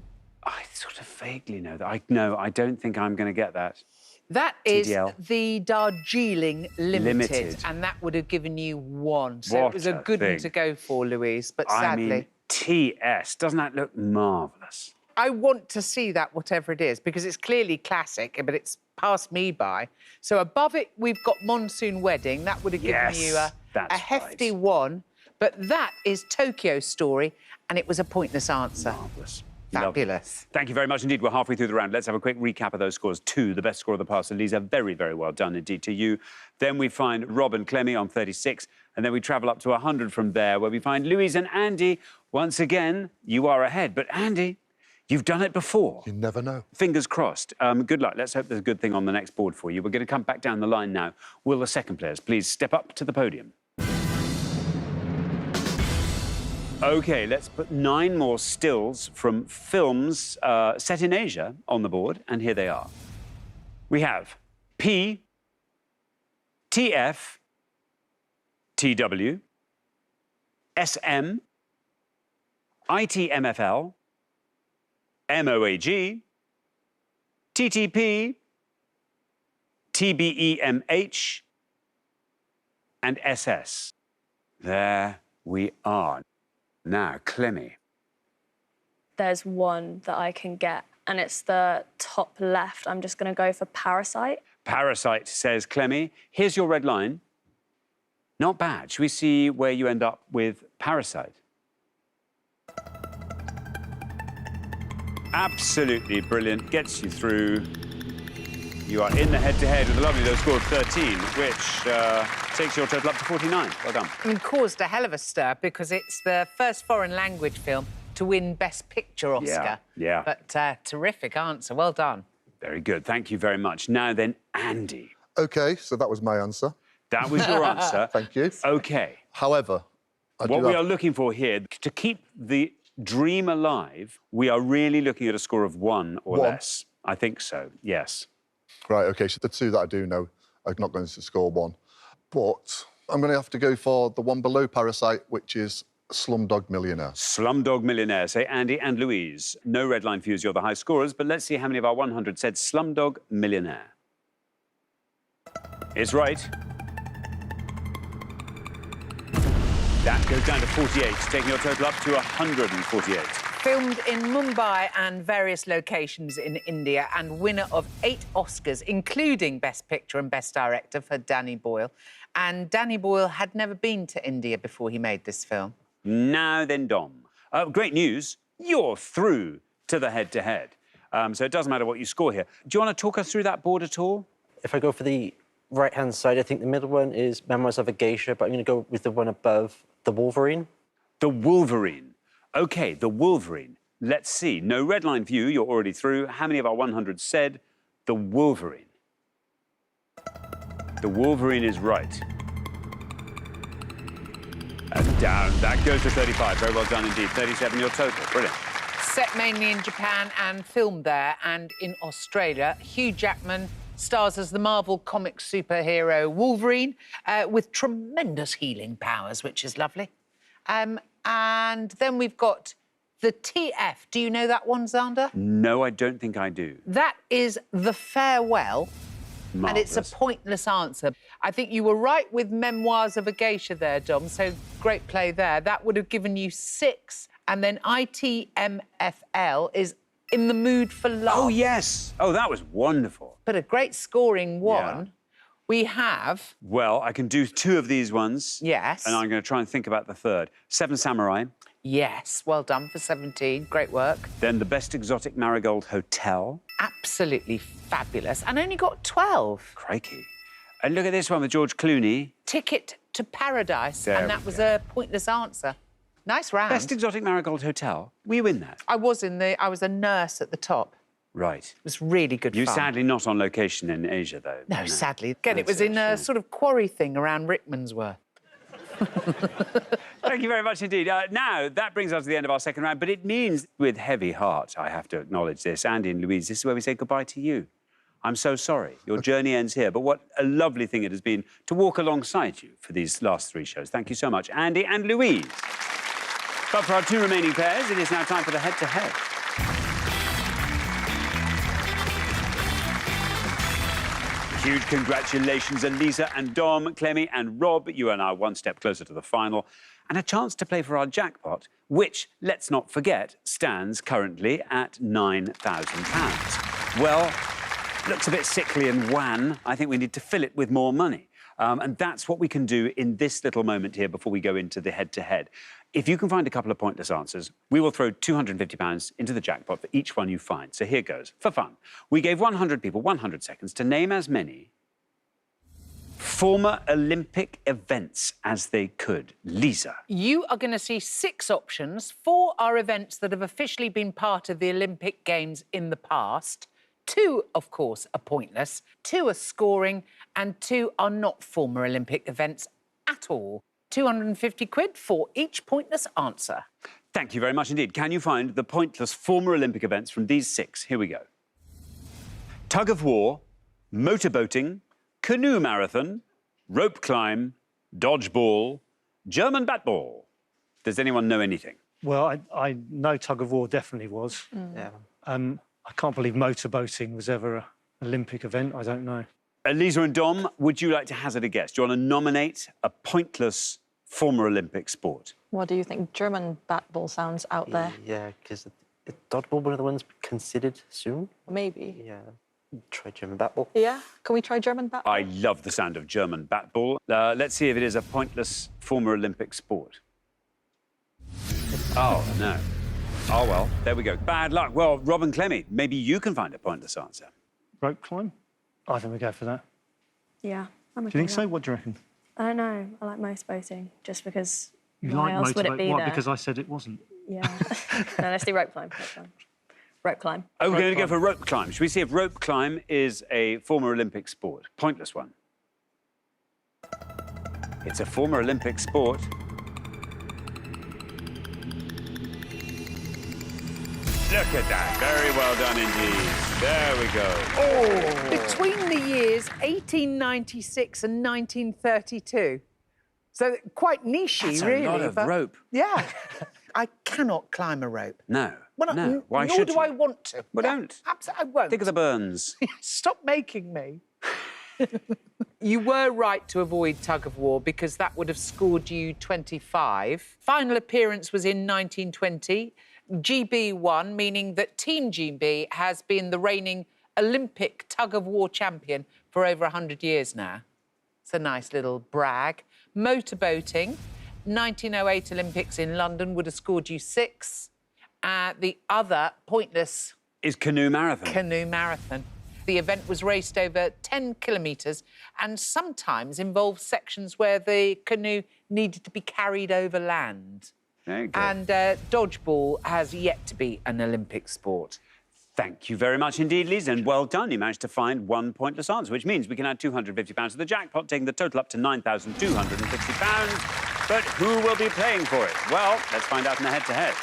[SPEAKER 1] I sort of vaguely know that. No, I don't think I'm going to get that.
[SPEAKER 6] That is
[SPEAKER 1] TDL.
[SPEAKER 6] the Darjeeling Limited. And that would have given you 1. So
[SPEAKER 1] What
[SPEAKER 6] it was a good one to go for, Louise. But sadly...
[SPEAKER 1] I mean, TS, doesn't that look marvellous?
[SPEAKER 6] I want to see that, whatever it is, because it's clearly classic, but it's passed me by. So above it, we've got Monsoon Wedding. That would have given you a hefty 1. But that is Tokyo Story, and it was a pointless answer.
[SPEAKER 1] Marvellous.
[SPEAKER 6] Fabulous.
[SPEAKER 1] Thank you very much indeed. We're halfway through the round. Let's have a quick recap of those scores. 2, the best score of the pass. So Lisa, very, very well done indeed to you. Then we find Rob and Clemmy on 36, and then we travel up to 100 from there, where we find Louise and Andy. Once again, you are ahead. But Andy, you've done it before.
[SPEAKER 4] You never know.
[SPEAKER 1] Fingers crossed. Good luck. Let's hope there's a good thing on the next board for you. We're going to come back down the line now. Will the second players please step up to the podium? OK, let's put 9 more stills from films set in Asia on the board, and here they are. We have P, TF, TW, SM, ITMFL, MOAG, TTP, TBEMH, and SS. There we are. Now, Clemmy.
[SPEAKER 10] There's one that I can get, and it's the top left. I'm just going to go for Parasite.
[SPEAKER 1] Parasite, says Clemmy. Here's your red line. Not bad. Shall we see where you end up with Parasite? Absolutely brilliant. Gets you through. You are in the head-to-head with a lovely low score of 13, which takes your total up to 49. Well done.
[SPEAKER 6] I mean, caused a hell of a stir because it's the first foreign language film to win Best Picture Oscar.
[SPEAKER 1] Yeah.
[SPEAKER 6] But terrific answer. Well done.
[SPEAKER 1] Very good. Thank you very much. Now then, Andy.
[SPEAKER 4] OK, so that was my answer.
[SPEAKER 1] That was your answer.
[SPEAKER 4] Thank you.
[SPEAKER 1] OK.
[SPEAKER 4] However,
[SPEAKER 1] what we are looking for here, to keep the dream alive, we are really looking at a score of 1 or less. I think so, yes.
[SPEAKER 4] Right, OK, so the 2 that I do know are not going to score 1. But I'm going to have to go for the one below Parasite, which is Slumdog Millionaire.
[SPEAKER 1] Slumdog Millionaire, say Andy and Louise. No red line for you as you're the high scorers, but let's see how many of our 100 said Slumdog Millionaire. It's right. That goes down to 48, taking your total up to 148.
[SPEAKER 6] Filmed in Mumbai and various locations in India and winner of 8 Oscars, including Best Picture and Best Director for Danny Boyle. And Danny Boyle had never been to India before he made this film.
[SPEAKER 1] Now then, Dom. Great news, you're through to the head-to-head. So it doesn't matter what you score here. Do you want to talk us through that board at all?
[SPEAKER 7] If I go for the right-hand side, I think the middle one is Memoirs of a Geisha, but I'm going to go with the one above, The Wolverine.
[SPEAKER 1] The Wolverine. OK, the Wolverine. Let's see. No red line for you. You're already through. How many of our 100 said the Wolverine? The Wolverine is right. And down. That goes to 35. Very well done indeed. 37 your total. Brilliant.
[SPEAKER 6] Set mainly in Japan and filmed there and in Australia. Hugh Jackman stars as the Marvel Comics superhero Wolverine with tremendous healing powers, which is lovely. And then we've got the TF. Do you know that one, Xander?
[SPEAKER 1] No, I don't think I do.
[SPEAKER 6] That is the farewell.
[SPEAKER 1] Marvellous.
[SPEAKER 6] And it's a pointless answer. I think you were right with Memoirs of a Geisha there, Dom, so great play there. That would have given you 6. And then ITMFL is In the Mood for Love.
[SPEAKER 1] Oh, yes. Oh, that was wonderful.
[SPEAKER 6] But a great scoring one.
[SPEAKER 1] Yeah.
[SPEAKER 6] We have...
[SPEAKER 1] Well, I can do 2 of these ones.
[SPEAKER 6] Yes.
[SPEAKER 1] And I'm going to try and think about the third. 7 Samurai.
[SPEAKER 6] Yes, well done for 17. Great work.
[SPEAKER 1] Then The Best Exotic Marigold Hotel.
[SPEAKER 6] Absolutely fabulous. And only got 12.
[SPEAKER 1] Crikey. And look at this one with George Clooney.
[SPEAKER 6] Ticket to Paradise.
[SPEAKER 1] There
[SPEAKER 6] and that
[SPEAKER 1] we
[SPEAKER 6] was
[SPEAKER 1] go.
[SPEAKER 6] a pointless answer. Nice round.
[SPEAKER 1] Best Exotic Marigold Hotel. Were you in that?
[SPEAKER 6] I was a nurse at the top.
[SPEAKER 1] Right.
[SPEAKER 6] It was really good
[SPEAKER 1] You're
[SPEAKER 6] fun.
[SPEAKER 1] sadly not on location in Asia, though.
[SPEAKER 6] No, sadly. Again, it
[SPEAKER 1] That's
[SPEAKER 6] was in a
[SPEAKER 1] shame.
[SPEAKER 6] sort of quarry thing around Rickmansworth.
[SPEAKER 1] Thank you very much indeed. Now, that brings us to the end of our second round, but it means with heavy heart, I have to acknowledge this. Andy and Louise, this is where we say goodbye to you. I'm so sorry. Your journey ends here, but what a lovely thing it has been to walk alongside you for these last 3 shows. Thank you so much, Andy and Louise. But for our 2 remaining pairs, it is now time for the head-to-head. Huge congratulations, Elisa and Dom, Clemmy and Rob. You are now 1 step closer to the final and a chance to play for our jackpot, which, let's not forget, stands currently at £9,000. Well, looks a bit sickly and wan. I think we need to fill it with more money. And that's what we can do in this little moment here before we go into the head-to-head. If you can find a couple of pointless answers, we will throw £250 into the jackpot for each one you find. So here goes, for fun. We gave 100 people 100 seconds to name as many former Olympic events as they could. Lisa.
[SPEAKER 6] You are going to see 6 options. 4 are events that have officially been part of the Olympic Games in the past. 2, of course, are pointless. 2 are scoring, and 2 are not former Olympic events at all. 250 quid for each pointless answer.
[SPEAKER 1] Thank you very much indeed. Can you find the pointless former Olympic events from these 6? Here we go. Tug of war, motorboating, canoe marathon, rope climb, dodgeball, German batball. Does anyone know anything?
[SPEAKER 5] Well, I know tug of war definitely was.
[SPEAKER 7] Yeah.
[SPEAKER 5] I can't believe motorboating was ever an Olympic event. I don't know.
[SPEAKER 1] Elisa and Dom, would you like to hazard a guess? Do you want to nominate a pointless former Olympic sport?
[SPEAKER 2] What do you think? German batball sounds out there.
[SPEAKER 7] Yeah, because dodgeball one of the ones considered soon.
[SPEAKER 2] Maybe.
[SPEAKER 7] Yeah. Try German batball.
[SPEAKER 2] Yeah? Can we try German batball?
[SPEAKER 1] I love the sound of German batball. Let's see if it is a pointless former Olympic sport. Oh, no. Oh, well, there we go. Bad luck. Well, Rob and Clemmy, maybe you can find a pointless answer.
[SPEAKER 5] Rope climb? I think we go for that.
[SPEAKER 10] Yeah, I'm okay.
[SPEAKER 5] Do you think
[SPEAKER 10] with
[SPEAKER 5] so?
[SPEAKER 10] that.
[SPEAKER 5] What do you reckon?
[SPEAKER 10] I don't know. I like motorboating just because.
[SPEAKER 5] You
[SPEAKER 10] why
[SPEAKER 5] like
[SPEAKER 10] else would it be
[SPEAKER 5] motorboat? Why?
[SPEAKER 10] there?
[SPEAKER 5] Because I said it wasn't.
[SPEAKER 10] Yeah. No, let's do rope climb. Rope climb. Rope climb.
[SPEAKER 1] Oh, we're
[SPEAKER 5] Rope
[SPEAKER 1] going to go
[SPEAKER 5] climb.
[SPEAKER 1] for rope climb. Should we see if rope climb is a former Olympic sport? Pointless one. It's a former Olympic sport. Look at that. Very well done indeed. There we go.
[SPEAKER 6] Between the years 1896 and 1932. So quite nichey,
[SPEAKER 1] That's
[SPEAKER 6] really.
[SPEAKER 1] a lot of
[SPEAKER 6] but-
[SPEAKER 1] rope.
[SPEAKER 6] Yeah. I cannot climb a rope.
[SPEAKER 1] No.
[SPEAKER 6] Well,
[SPEAKER 1] no. Why
[SPEAKER 6] nor
[SPEAKER 1] should
[SPEAKER 6] do
[SPEAKER 1] you?
[SPEAKER 6] I want to.
[SPEAKER 1] Well, don't.
[SPEAKER 6] Absolutely, I won't.
[SPEAKER 1] Think of the burns.
[SPEAKER 6] Stop making me. You were right to avoid tug of war because that would have scored you 25. Final appearance was in 1920. GB won, meaning that Team GB has been the reigning Olympic tug of war champion for over 100 years now. It's a nice little brag. Motorboating, 1908 Olympics in London would have scored you 6. The other pointless
[SPEAKER 1] Is canoe marathon.
[SPEAKER 6] canoe marathon. The event was raced over 10 kilometres and sometimes involved sections where the canoe needed to be carried over land.
[SPEAKER 1] Very good.
[SPEAKER 6] And dodgeball has yet to be an Olympic sport.
[SPEAKER 1] Thank you very much indeed, Lisa, and well done. You managed to find one pointless answer, which means we can add £250 to the jackpot, taking the total up to £9,250. But who will be playing for it? Well, let's find out in the head-to-head.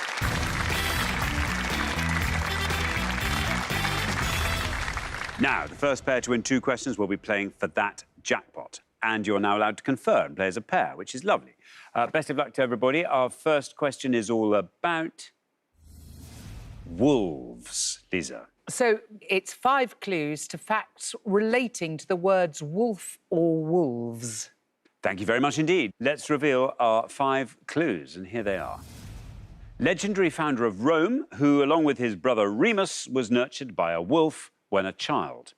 [SPEAKER 1] Now, the first pair to win 2 questions will be playing for that jackpot. And you're now allowed to confer and play as a pair, which is lovely. Best of luck to everybody. Our first question is all about wolves, Lisa.
[SPEAKER 6] So it's 5 clues to facts relating to the words wolf or wolves.
[SPEAKER 1] Thank you very much indeed. Let's reveal our 5 clues, and here they are. Legendary founder of Rome, who, along with his brother Remus, was nurtured by a wolf when a child.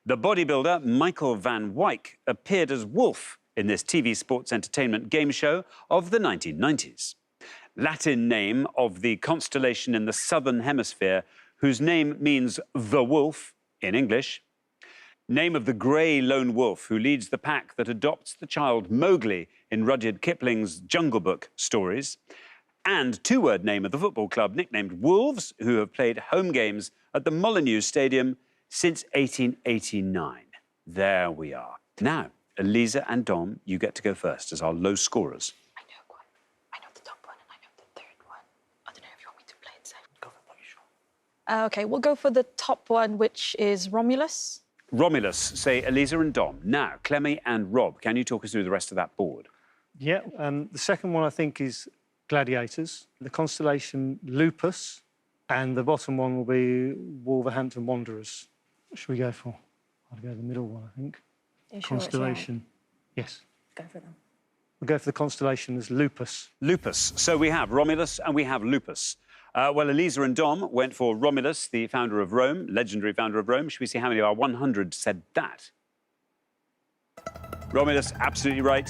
[SPEAKER 1] The bodybuilder Michael Van Wyck appeared as Wolf in this TV sports entertainment game show of the 1990s. Latin name of the constellation in the southern hemisphere, whose name means the wolf in English. Name of the grey lone wolf who leads the pack that adopts the child Mowgli in Rudyard Kipling's Jungle Book stories. And 2-word name of the football club nicknamed Wolves, who have played home games at the Molineux Stadium since 1889. There we are. Now, Elisa and Dom, you get to go first as our low scorers.
[SPEAKER 2] I know one. I know the top one and I know the third one. I don't know if you want me to play it safe.
[SPEAKER 7] Go for what you're sure.
[SPEAKER 2] OK, we'll go for the top one, which is Romulus.
[SPEAKER 1] Romulus, say Elisa and Dom. Now, Clemmy and Rob, can you talk us through the rest of that board?
[SPEAKER 5] Yeah, the second one I think is gladiators, the constellation Lupus, and the bottom one will be Wolverhampton Wanderers. What should we go for? I'd go the middle one, I think.
[SPEAKER 10] You sure
[SPEAKER 5] Constellation. Yes.
[SPEAKER 10] Go for them.
[SPEAKER 5] We'll go for the constellation as Lupus.
[SPEAKER 1] Lupus. So we have Romulus and we have Lupus. Well, Elisa and Dom went for Romulus, the founder of Rome, legendary founder of Rome. Should we see how many of our 100 said that? Romulus, absolutely right.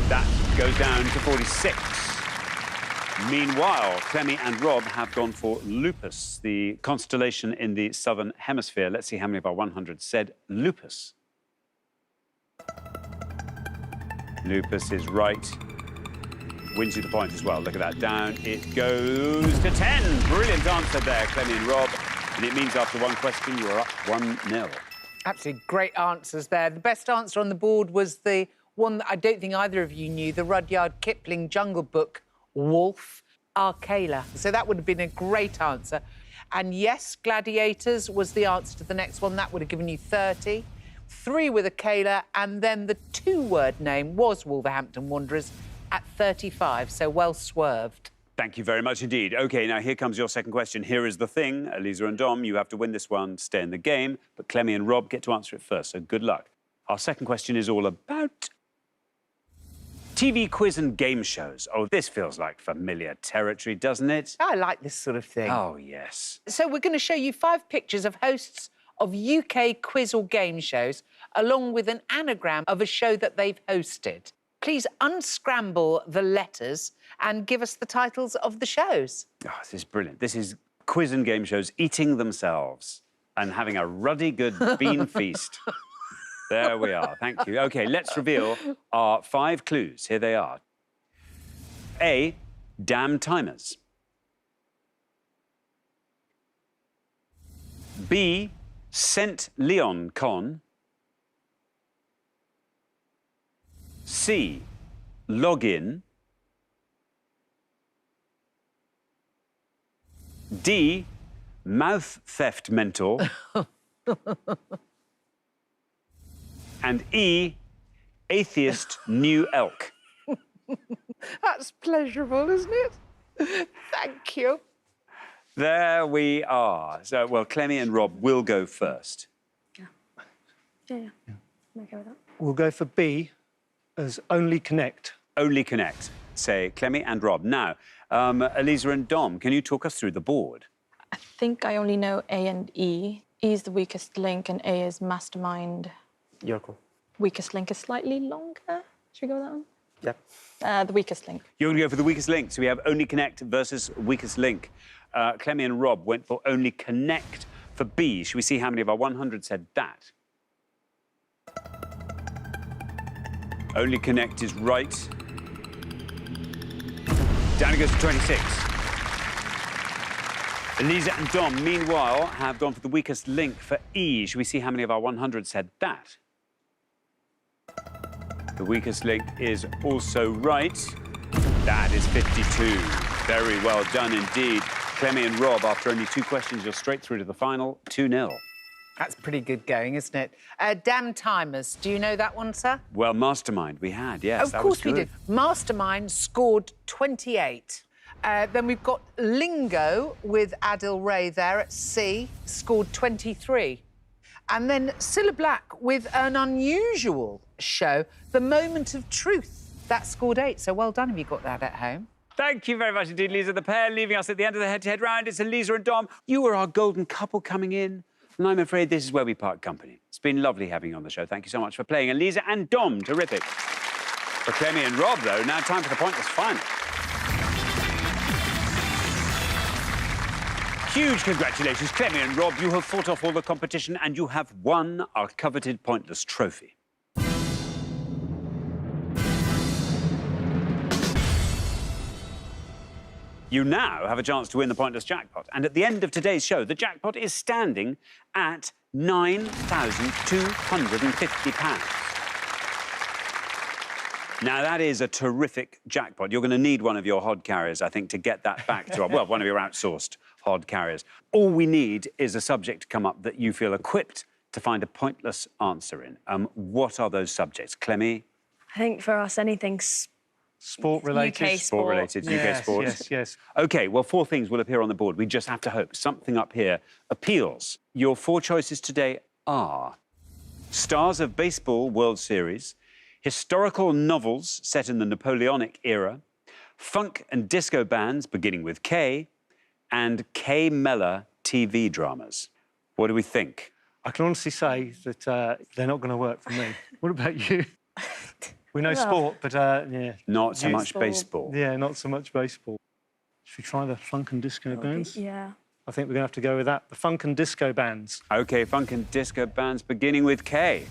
[SPEAKER 1] That goes down to 46. Meanwhile, Clemmy and Rob have gone for Lupus, the constellation in the southern hemisphere. Let's see how many of our 100 said Lupus. Lupus is right. Wins you the point as well. Look at that. Down it goes to 10. Brilliant answer there, Clemmy and Rob. And it means after one question, you're up 1-0.
[SPEAKER 6] Absolutely great answers there. The best answer on the board was the one that I don't think either of you knew, the Rudyard Kipling Jungle Book wolf, Arcala. So that would have been a great answer. And yes, gladiators was the answer to the next one. That would have given you 30. 3 with Arcala, and then the 2-word name was Wolverhampton Wanderers at 35, so well swerved.
[SPEAKER 1] Thank you very much indeed. OK, now here comes your second question. Here is the thing, Elisa and Dom, you have to win this one, stay in the game, but Clemmy and Rob get to answer it first, so good luck. Our second question is all about TV quiz and game shows. Oh, this feels like familiar territory, doesn't it?
[SPEAKER 6] I like this sort of thing.
[SPEAKER 1] Oh, yes.
[SPEAKER 6] So we're going to show you 5 pictures of hosts of UK quiz or game shows, along with an anagram of a show that they've hosted. Please unscramble the letters and give us the titles of the shows.
[SPEAKER 1] Oh, this is brilliant. This is quiz and game shows eating themselves and having a ruddy good bean feast. There we are. Thank you. OK, let's reveal our 5 clues. Here they are. A, damn timers. B, St. Leon Con. C, login. D, mouth theft mentor. And E, atheist new elk.
[SPEAKER 6] That's pleasurable, isn't it? Thank you.
[SPEAKER 1] There we are. So, well, Clemmy and Rob will go first.
[SPEAKER 10] Yeah. I'm OK with that.
[SPEAKER 5] We'll go for B as Only Connect.
[SPEAKER 1] Only Connect, say Clemmy and Rob. Now, Elisa and Dom, can you talk us through the board?
[SPEAKER 2] I think I only know A and E. E is the weakest link and A is mastermind.
[SPEAKER 7] Yokel.
[SPEAKER 2] Weakest link is slightly longer. Should we go with that one?
[SPEAKER 7] Yep.
[SPEAKER 2] The weakest link.
[SPEAKER 1] You're going to go for the weakest link. So we have Only Connect versus weakest link. Clemmy and Rob went for Only Connect for B. Should we see how many of our 100 said that? Only Connect is right. Down it goes to 26. Elisa and Dom, meanwhile, have gone for the weakest link for E. Should we see how many of our 100 said that? The weakest link is also right. That is 52. Very well done indeed. Clemmy and Rob, after only 2 questions, you're straight through to the final, 2-0.
[SPEAKER 6] That's pretty good going, isn't it? Damn timers. Do you know that one, sir?
[SPEAKER 1] Well, Mastermind we had, yes.
[SPEAKER 6] Of course we did. Mastermind scored 28. Then we've got Lingo with Adil Ray there at C, scored 23. And then Cilla Black with an unusual show, The Moment of Truth. That scored 8, so well done if you got that at home.
[SPEAKER 1] Thank you very much indeed, Lisa. The pair leaving us at the end of the head-to-head round. It's Elisa and Dom. You were our golden couple coming in, and I'm afraid this is where we part company. It's been lovely having you on the show. Thank you so much for playing. Elisa and Dom, terrific. For Clemmy and Rob, though, now time for the pointless final. Huge congratulations, Clemmy and Rob. You have fought off all the competition and you have won our coveted pointless trophy. You now have a chance to win the pointless jackpot. And at the end of today's show, the jackpot is standing at £9,250. Now, that is a terrific jackpot. You're going to need one of your hod carriers, I think, to get that back to, well, one of your outsourced hod carriers. All we need is a subject to come up that you feel equipped to find a pointless answer in. What are those subjects? Clemmy?
[SPEAKER 10] I think for us, anything
[SPEAKER 5] sport-related.
[SPEAKER 10] UK
[SPEAKER 1] Sport-related, UK sport.
[SPEAKER 5] Yes.
[SPEAKER 1] OK, well, 4 things will appear on the board. We just have to hope something up here appeals. Your 4 choices today are stars of baseball World Series, historical novels set in the Napoleonic era, funk and disco bands beginning with K, and K. Mellor TV dramas. What do we think?
[SPEAKER 5] I can honestly say that they're not going to work for me. What about you? We know sport, but yeah.
[SPEAKER 1] Not so much baseball.
[SPEAKER 5] Yeah, not so much baseball. Should we try the funk and disco bands?
[SPEAKER 10] Yeah.
[SPEAKER 5] I think we're going to have to go with that. The funk and disco bands.
[SPEAKER 1] OK, funk and disco bands beginning with K.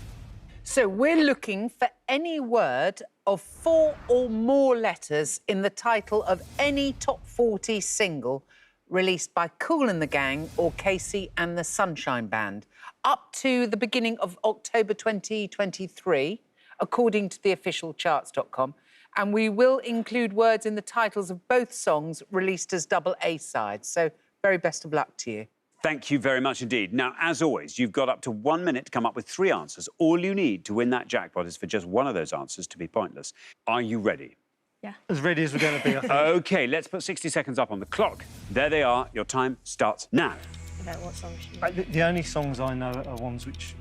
[SPEAKER 6] So we're looking for any word of 4 or more letters in the title of any top 40 single released by Kool and the Gang or Casey and the Sunshine Band up to the beginning of October 2023, according to the official charts.com. And we will include words in the titles of both songs released as double A-sides. So very best of luck to you.
[SPEAKER 1] Thank you very much indeed. Now, as always, you've got up to 1 minute to come up with 3 answers. All you need to win that jackpot is for just one of those answers to be pointless. Are you ready?
[SPEAKER 10] Yeah.
[SPEAKER 5] As ready as we're going to be, I think.
[SPEAKER 1] OK, let's put 60 seconds up on the clock. There they are. Your time starts now.
[SPEAKER 10] Okay, what song should you
[SPEAKER 5] The only songs I know are ones which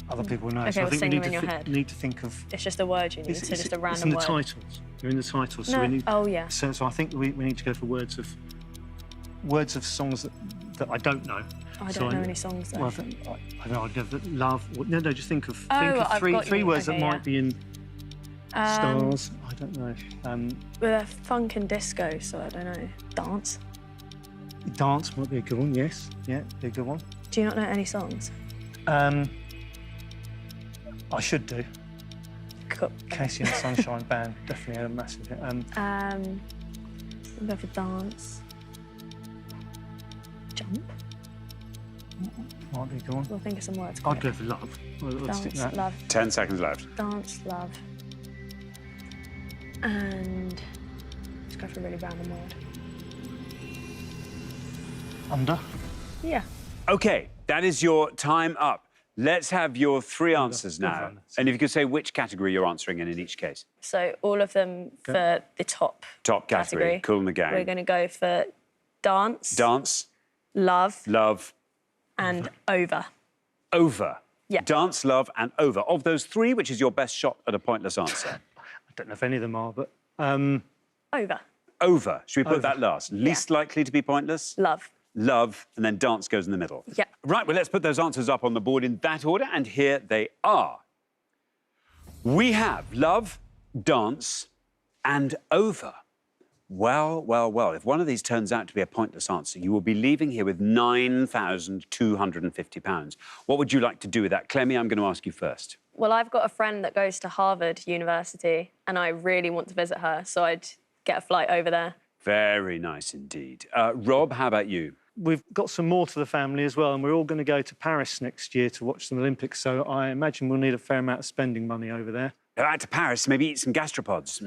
[SPEAKER 5] other people know.
[SPEAKER 10] Okay,
[SPEAKER 5] so I
[SPEAKER 10] well,
[SPEAKER 5] think
[SPEAKER 10] sing
[SPEAKER 5] we
[SPEAKER 10] them in your head.
[SPEAKER 5] need to think of...
[SPEAKER 10] It's just a word you need, so just a random
[SPEAKER 5] word.
[SPEAKER 10] word.
[SPEAKER 5] It's in the titles. They're in the titles.
[SPEAKER 10] No.
[SPEAKER 5] So we need,
[SPEAKER 10] oh, yeah.
[SPEAKER 5] So I think we need to go for words of songs that I don't know.
[SPEAKER 10] I don't know any songs, though.
[SPEAKER 5] Well, I don't know, I'd go for love... No, just think of
[SPEAKER 10] I've got
[SPEAKER 5] three
[SPEAKER 10] you.
[SPEAKER 5] words
[SPEAKER 10] Okay,
[SPEAKER 5] that might be in stars. I don't know.
[SPEAKER 10] With funk and disco, so I don't know. Dance.
[SPEAKER 5] Dance might be a good one, yes. Yeah, be a good one.
[SPEAKER 10] Do you not know any songs?
[SPEAKER 5] I should do.
[SPEAKER 10] Cool.
[SPEAKER 5] Casey and the Sunshine Band definitely had a massive hit.
[SPEAKER 10] We'll go for dance. Jump.
[SPEAKER 5] Might be a good one.
[SPEAKER 10] We'll think of some words.
[SPEAKER 5] I'd go for love. Let's stick
[SPEAKER 10] Dance,
[SPEAKER 5] that.
[SPEAKER 10] love.
[SPEAKER 1] 10 seconds left.
[SPEAKER 10] Dance, love. And let's go for a really random word.
[SPEAKER 5] Under.
[SPEAKER 10] Yeah.
[SPEAKER 1] OK, that is your time up. Let's have your 3 answers now. And if you could say which category you're answering in each case.
[SPEAKER 10] So all of them for the top
[SPEAKER 1] category. Kool and the Gang.
[SPEAKER 10] We're going to go for dance.
[SPEAKER 1] Dance.
[SPEAKER 10] Love.
[SPEAKER 1] Love.
[SPEAKER 10] And over.
[SPEAKER 1] Over.
[SPEAKER 10] Yeah.
[SPEAKER 1] Dance, love, and over. Of those 3, which is your best shot at a pointless answer?
[SPEAKER 5] I don't know if any of them are, but...
[SPEAKER 10] Over.
[SPEAKER 1] Over. Should we put
[SPEAKER 5] Over.
[SPEAKER 1] that last? Least likely to be pointless?
[SPEAKER 10] Love.
[SPEAKER 1] Love, and then dance goes in the middle.
[SPEAKER 10] Yeah.
[SPEAKER 1] Right, well, let's put those answers up on the board in that order, and here they are. We have love, dance, and over. Well, well, well, if one of these turns out to be a pointless answer, you will be leaving here with £9,250. What would you like to do with that? Clemmy, I'm going to ask you first.
[SPEAKER 10] Well, I've got a friend that goes to Harvard University and I really want to visit her, so I'd get a flight over there,
[SPEAKER 1] Very nice indeed. Rob, how about you?
[SPEAKER 5] We've got some more to the family as well, and we're all going to go to Paris next year to watch some Olympics, so I imagine we'll need a fair amount of spending money over there.
[SPEAKER 1] Go out to Paris, maybe eat some gastropods.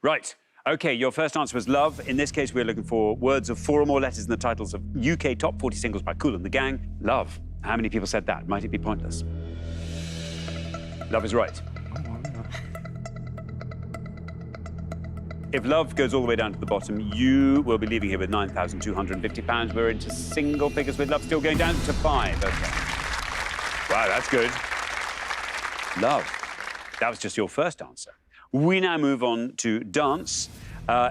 [SPEAKER 1] Right. OK, your first answer was love. In this case, we're looking for words of 4 or more letters in the titles of UK Top 40 singles by Kool and the Gang. Love. How many people said that? Might it be pointless? Love is right. If love goes all the way down to the bottom, you will be leaving here with £9,250. We're into single figures with love still going down to 5. OK. Wow, that's good. Love. That was just your first answer. We now move on to dance.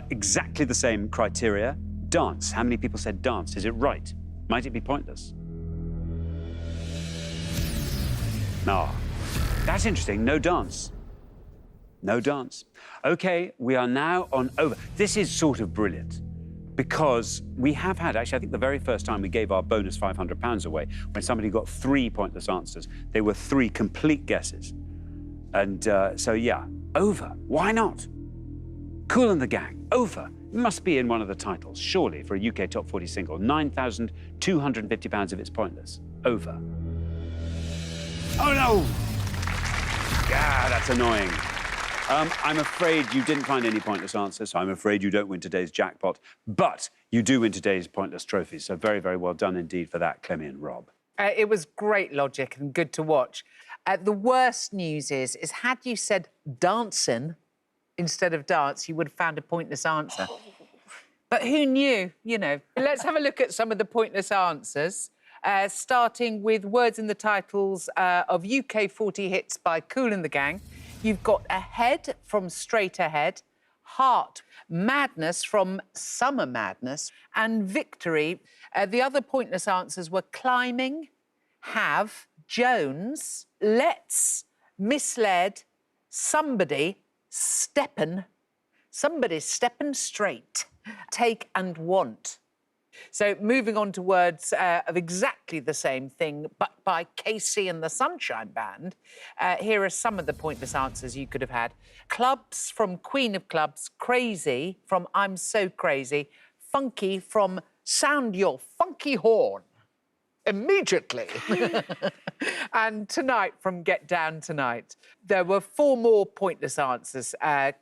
[SPEAKER 1] Exactly the same criteria. Dance. How many people said dance? Is it right? Might it be pointless? No. That's interesting. No dance. No dance. OK, we are now on over. This is sort of brilliant because we have had, actually, I think the very first time we gave our bonus £500 away, when somebody got 3 pointless answers, they were 3 complete guesses. And so, yeah, over. Why not? Kool and the Gang, over. It must be in one of the titles, surely, for a UK Top 40 single. £9,250 if it's pointless. Over. Oh, no! Yeah, that's annoying. I'm afraid you didn't find any pointless answers, so I'm afraid you don't win today's jackpot. But you do win today's pointless trophies, so very, very well done indeed for that, Clemmy and Rob.
[SPEAKER 6] It was great logic and good to watch. The worst news is had you said dancing instead of dance, you would have found a pointless answer. But who knew, you know? Let's have a look at some of the pointless answers, starting with words in the titles of UK 40 hits by Kool and the Gang. You've got Ahead from Straight Ahead, Heart, Madness from Summer Madness, and Victory. The other pointless answers were Climbing, Have, Jones, Let's, Misled, Somebody, Steppin', Somebody's Steppin' Straight, Take and Want. So moving on to words of exactly the same thing, but by Casey and the Sunshine Band, here are some of the pointless answers you could have had. Clubs from Queen of Clubs, Crazy from I'm So Crazy, Funky from Sound Your Funky Horn immediately, and Tonight from Get Down Tonight. There were 4 more pointless answers.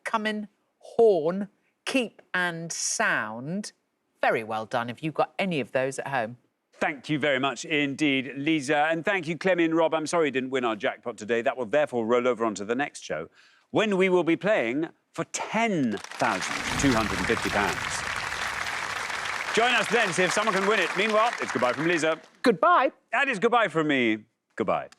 [SPEAKER 6] Coming, Horn, Keep and Sound. Very well done if you've got any of those at home.
[SPEAKER 1] Thank you very much indeed, Lisa. And thank you, Clemmy and Rob. I'm sorry you didn't win our jackpot today. That will therefore roll over onto the next show, when we will be playing for £10,250. Join us then, see if someone can win it. Meanwhile, it's goodbye from Lisa.
[SPEAKER 6] Goodbye.
[SPEAKER 1] And it's goodbye from me. Goodbye.